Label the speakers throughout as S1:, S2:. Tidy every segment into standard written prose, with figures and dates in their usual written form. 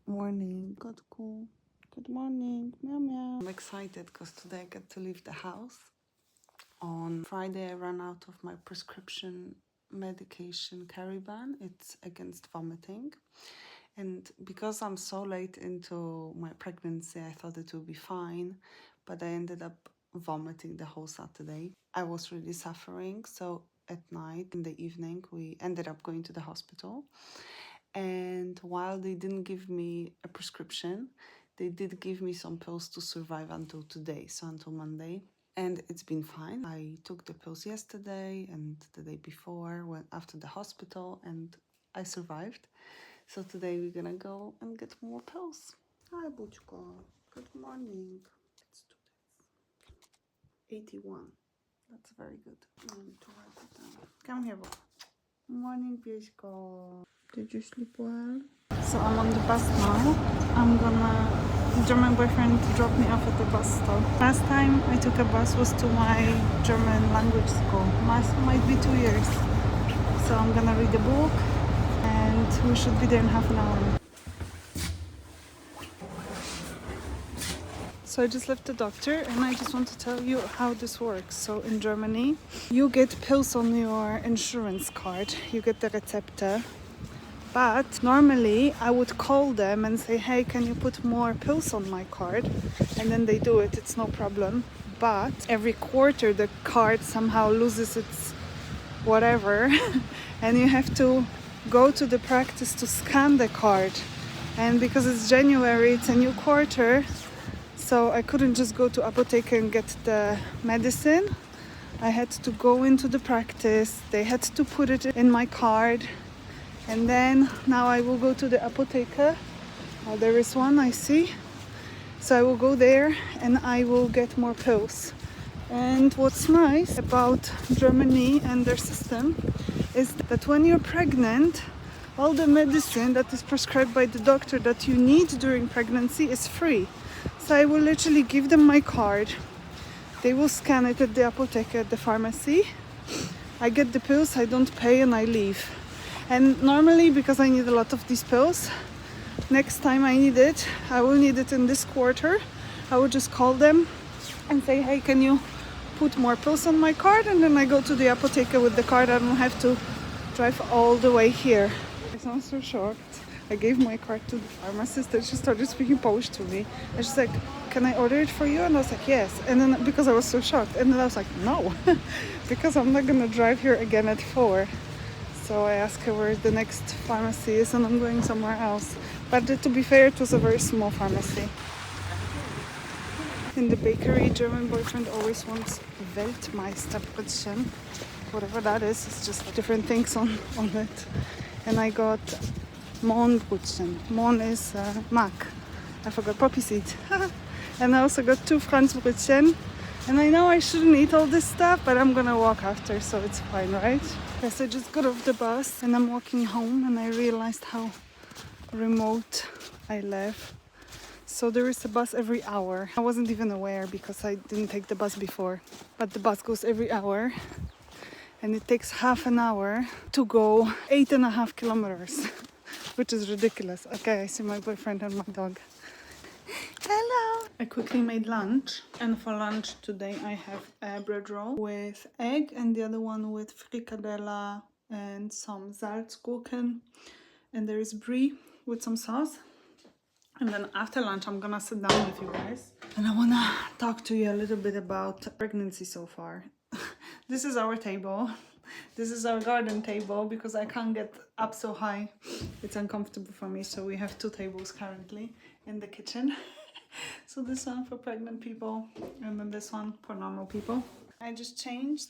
S1: Morning, kotku. Good morning, meow meow. I'm excited because today I get to leave the house. On Friday, I ran out of my prescription medication Cariban. It's against vomiting. And because I'm so late into my pregnancy, I thought it would be fine, but I ended up vomiting the whole Saturday. I was really suffering. So at night, in the evening, we ended up going to the hospital. And while they didn't give me a prescription, they did give me some pills to survive until today, so until Monday. And it's been fine. I took the pills yesterday and the day before, when after the hospital, and I survived. So today we're gonna go and get more pills. Hi, Buchko. Good morning. Let's do this. 81. That's very good. I need to write it down. Come here, Bob. Morning, Pieśko. Did you sleep well? So I'm on the bus now. I'm gonna German boyfriend dropped me off at the bus stop. Last time I took a bus was to my German language school. Might be 2 years. So I'm gonna read a book and we should be there in half an hour. So I just left the doctor and I just want to tell you how this works. So in Germany, you get pills on your insurance card. You get the Rezepte. But normally I would call them and say, hey, can you put more pills on my card? And then they do it, it's no problem. But every quarter the card somehow loses its whatever and you have to go to the practice to scan the card. And because it's January, it's a new quarter, so I couldn't just go to apotheke and get the medicine. I had to go into the practice, they had to put it in my card. And then now I will go to the apotheke. Oh, there is one, I see. So I will go there and I will get more pills. And what's nice about Germany and their system is that when you're pregnant, all the medicine that is prescribed by the doctor that you need during pregnancy is free. So I will literally give them my card. They will scan it at the apotheke, at the pharmacy. I get the pills, I don't pay, and I leave. And normally, because I need a lot of these pills, next time I need it, I will need it in this quarter. I will just call them and say, hey, can you put more pills on my card? And then I go to the apotheke with the card. I don't have to drive all the way here. I sound so shocked. I gave my card to the pharmacist and she started speaking Polish to me. And she's like, can I order it for you? And I was like, yes. And then because I was so shocked. And then I was like, no, because I'm not going to drive here again at 4. So I asked her where the next pharmacy is and I'm going somewhere else. But to be fair, it was a very small pharmacy. In the bakery, German boyfriend always wants Weltmeisterbrötchen. Whatever that is, it's just different things on it. And I got Mohnbrötchen. Mohn is mac. I forgot poppy seed. And I also got 2 Franzbrötchen. And I know I shouldn't eat all this stuff, but I'm gonna walk after, so it's fine, right? Yes, I just got off the bus and I'm walking home and I realized how remote I live. So there is a bus every hour. I wasn't even aware because I didn't take the bus before. But the bus goes every hour and it takes half an hour to go 8.5 kilometers, which is ridiculous. Okay, I see my boyfriend and my dog. Hello! I quickly made lunch, and for lunch today I have a bread roll with egg and the other one with frikadella and some Salzgurken, and there is brie with some sauce. And then after lunch I'm gonna sit down with you guys and I wanna talk to you a little bit about pregnancy so far. This is our table. This is our garden table because I can't get up so high. It's uncomfortable for me, so we have 2 tables currently in the kitchen. So this one for pregnant people and then this one for normal people. I just changed.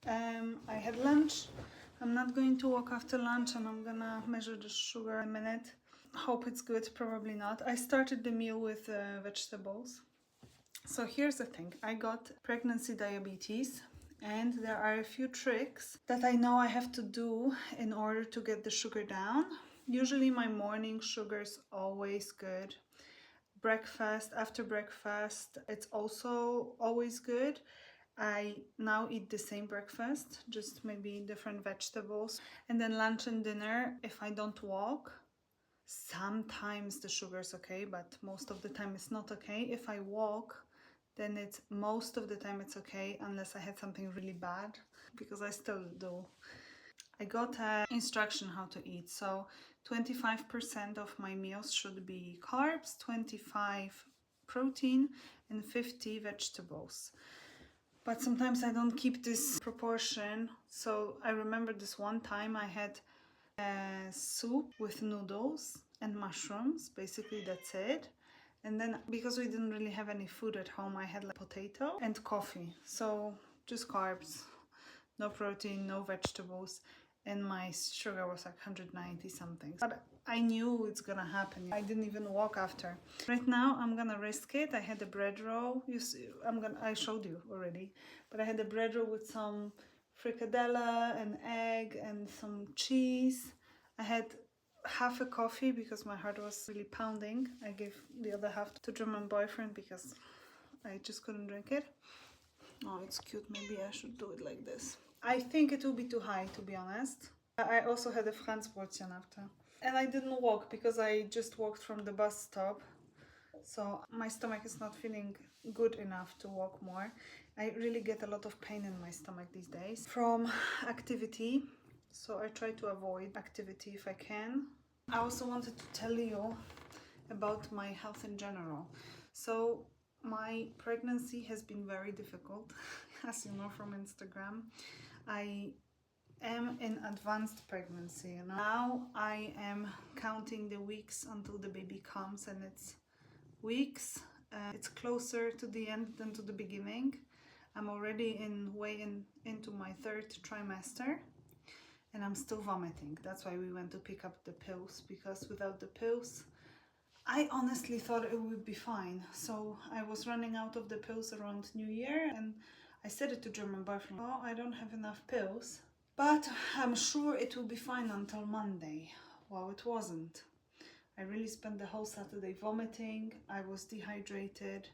S1: I had lunch. I'm not going to walk after lunch and I'm gonna measure the sugar in a minute. Hope it's good, probably not. I started the meal with vegetables. So here's the thing. I got pregnancy diabetes. And there are a few tricks that I know I have to do in order to get the sugar down. Usually my morning sugar is always good. Breakfast, after breakfast, it's also always good. I now eat the same breakfast, just maybe different vegetables. And then lunch and dinner, if I don't walk, Sometimes the sugar is okay, but most of the time it's not okay. If I walk, then it's most of the time it's okay, unless I had something really bad, because I still do. I got an instruction how to eat. So 25% of my meals should be carbs, 25 protein, and 50 vegetables. But sometimes I don't keep this proportion. So I remember this one time I had a soup with noodles and mushrooms. Basically, that's it. And then because we didn't really have any food at home, I had like potato and coffee. So just carbs, no protein, no vegetables. And my sugar was like 190 something. But I knew it's gonna happen. I didn't even walk after. Right now I'm gonna risk it. I had a bread roll. You see, I showed you already. But I had a bread roll with some fricadella, an egg, and some cheese. I had half a coffee because my heart was really pounding. I gave the other half to German boyfriend because I just couldn't drink it. Oh, it's cute. Maybe I should do it like this. I think it will be too high, to be honest. I also had a Franzbrötchen after. And I didn't walk because I just walked from the bus stop. So my stomach is not feeling good enough to walk more. I really get a lot of pain in my stomach these days from activity. So I try to avoid activity if I can. I also wanted to tell you about my health in general. So my pregnancy has been very difficult, as you know from Instagram. I am in advanced pregnancy. Now I am counting the weeks until the baby comes, and it's weeks. It's closer to the end than to the beginning. I'm already into my third trimester, and I'm still vomiting. That's why we went to pick up the pills, because without the pills I honestly thought it would be fine. So I was running out of the pills around New Year, and I said it to German boyfriend, oh, I don't have enough pills, but I'm sure it will be fine until Monday. Well, it wasn't. I really spent the whole Saturday vomiting. I was dehydrated.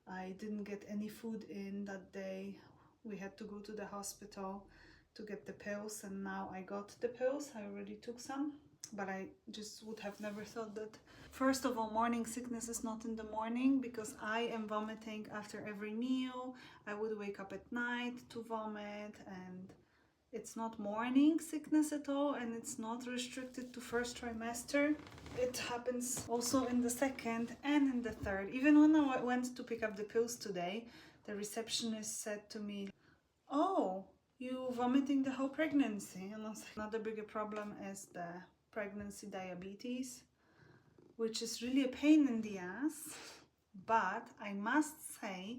S1: I didn't get any food in that day. We had to go to the hospital to get the pills, and now I got the pills. I already took some. But I just would have never thought that. First of all, morning sickness is not in the morning because I am vomiting after every meal. I would wake up at night to vomit, and it's not morning sickness at all, and it's not restricted to first trimester. It happens also in the second and in the third. Even when I went to pick up the pills today, the receptionist said to me, oh, you vomiting the whole pregnancy. And I was like, another bigger problem is the pregnancy diabetes, which is really a pain in the ass. But I must say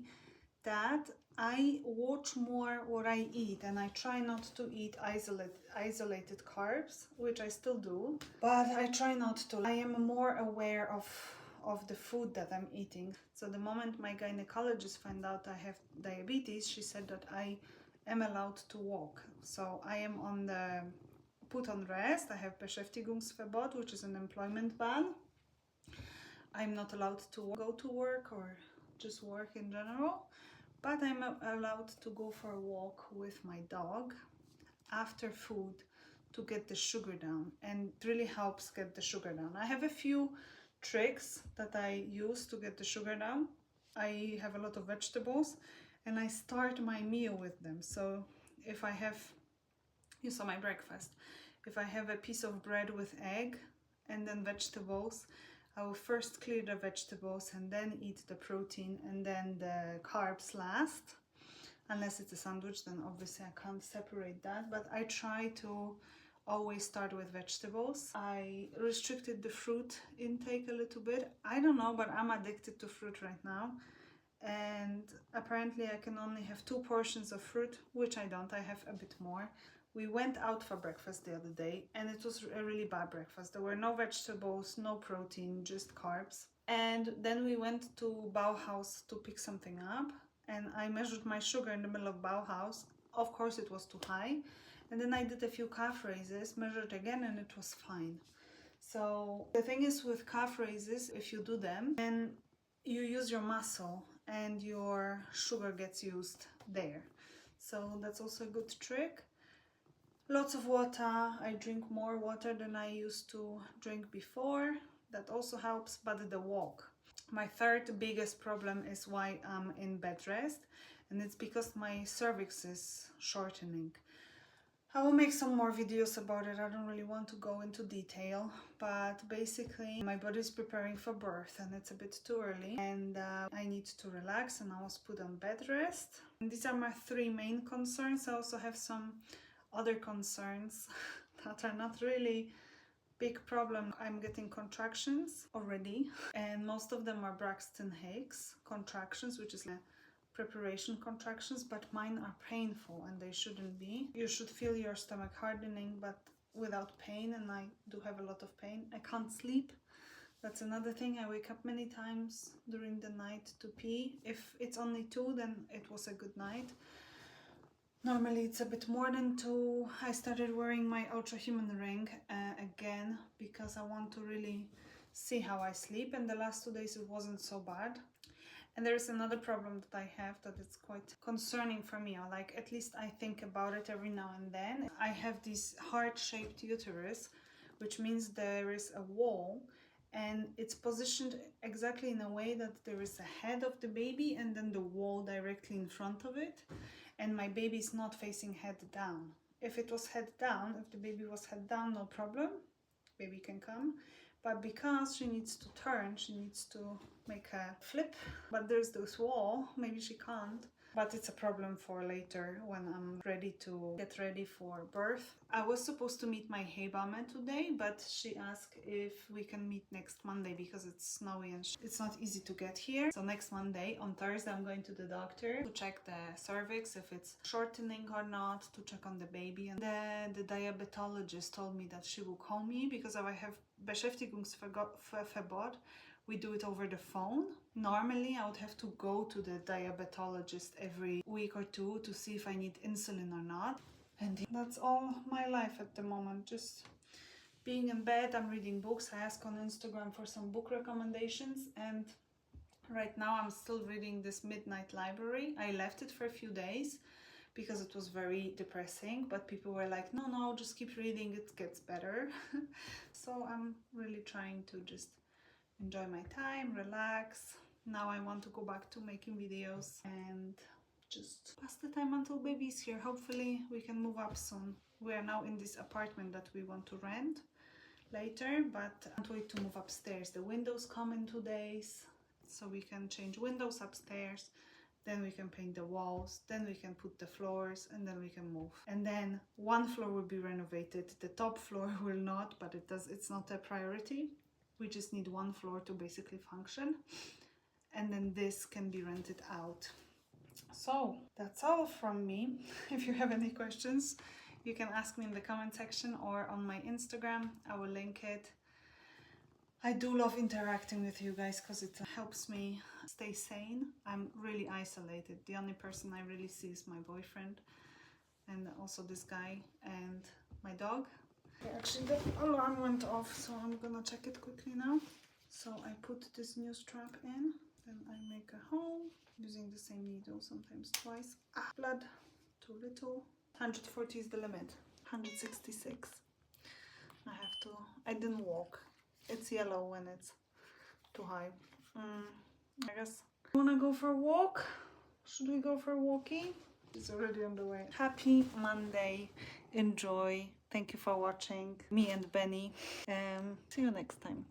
S1: that I watch more what I eat, and I try not to eat isolated carbs, which I still do, but I try not to. I am more aware of the food that I'm eating. So the moment my gynecologist found out I have diabetes, she said that I am allowed to walk. So I am on the put on rest. I have Beschäftigungsverbot, which is an employment ban. I'm not allowed to go to work or just work in general, but I'm allowed to go for a walk with my dog after food to get the sugar down, and it really helps get the sugar down. I have a few tricks that I use to get the sugar down. I have a lot of vegetables, and I start my meal with them. So if I have, you saw my breakfast, if I have a piece of bread with egg and then vegetables, I will first clear the vegetables and then eat the protein, and then the carbs last. Unless it's a sandwich, then obviously I can't separate that, but I try to always start with vegetables. I restricted the fruit intake a little bit. I don't know, but I'm addicted to fruit right now. And apparently I can only have 2 portions of fruit, which I don't. I have a bit more. We went out for breakfast the other day, and it was a really bad breakfast. There were no vegetables, no protein, just carbs. And then we went to Bauhaus to pick something up, and I measured my sugar in the middle of Bauhaus. Of course it was too high. And then I did a few calf raises, measured again, and it was fine. So the thing is with calf raises, if you do them, then you use your muscle and your sugar gets used there. So that's also a good trick. Lots of water. I drink more water than I used to drink before. That also helps, but the walk. My third biggest problem is why I'm in bed rest, and it's because my cervix is shortening. I will make some more videos about it. I don't really want to go into detail, but basically my body is preparing for birth and it's a bit too early, and I need to relax, and I was put on bed rest. And these are my three main concerns. I also have some other concerns that are not really big problem. I'm getting contractions already, and most of them are Braxton Hicks contractions, which is like preparation contractions, but mine are painful and they shouldn't be. You should feel your stomach hardening, but without pain, and I do have a lot of pain. I can't sleep. That's another thing. I wake up many times during the night to pee. If it's only 2, then it was a good night. Normally it's a bit more than 2. I started wearing my Ultra Human ring again because I want to really see how I sleep, and the last 2 days it wasn't so bad. And there is another problem that I have that it's quite concerning for me, or like at least I think about it every now and then. I have this heart-shaped uterus, which means there is a wall, and it's positioned exactly in a way that there is a head of the baby and then the wall directly in front of it, and my baby is not facing head down. If it was head down, if the baby was head down, no problem, baby can come. But because she needs to turn, she needs to make a flip, but there's this wall, maybe she can't. But it's a problem for later when I'm ready to get ready for birth. I was supposed to meet my hebamme today, but she asked if we can meet next Monday because it's snowy and it's not easy to get here. So next Monday, on Thursday, I'm going to the doctor to check the cervix, if it's shortening or not, to check on the baby. And the diabetologist told me that she will call me because I have Beschäftigungsverbot. We do it over the phone. Normally, I would have to go to the diabetologist every week or 2 to see if I need insulin or not. And that's all my life at the moment. Just being in bed, I'm reading books. I ask on Instagram for some book recommendations, and right now I'm still reading this Midnight Library. I left it for a few days because it was very depressing, but people were like, no, just keep reading, it gets better. So I'm really trying to just enjoy my time, relax. Now I want to go back to making videos and just pass the time until baby's here. Hopefully we can move up soon. We are now in this apartment that we want to rent later, but I can't wait to move upstairs. The windows come in 2 days, so we can change windows upstairs. Then we can paint the walls, then we can put the floors, and then we can move. And then one floor will be renovated. The top floor will not, but it's not a priority. We just need one floor to basically function. And then this can be rented out. So that's all from me. If you have any questions, you can ask me in the comment section or on my Instagram. I will link it. I do love interacting with you guys because it helps me stay sane. I'm really isolated. The only person I really see is my boyfriend, and also this guy and my dog. Actually, the alarm went off, so I'm gonna check it quickly now. So I put this new strap in, then I make a hole using the same needle, sometimes twice. Blood, too little. 140 is the limit. 166. I didn't walk. It's yellow when it's too high. I guess I wanna go for a walk. Should we go for a walkie? It's already on the way. Happy Monday. Enjoy. Thank you for watching me and Benny. See you next time.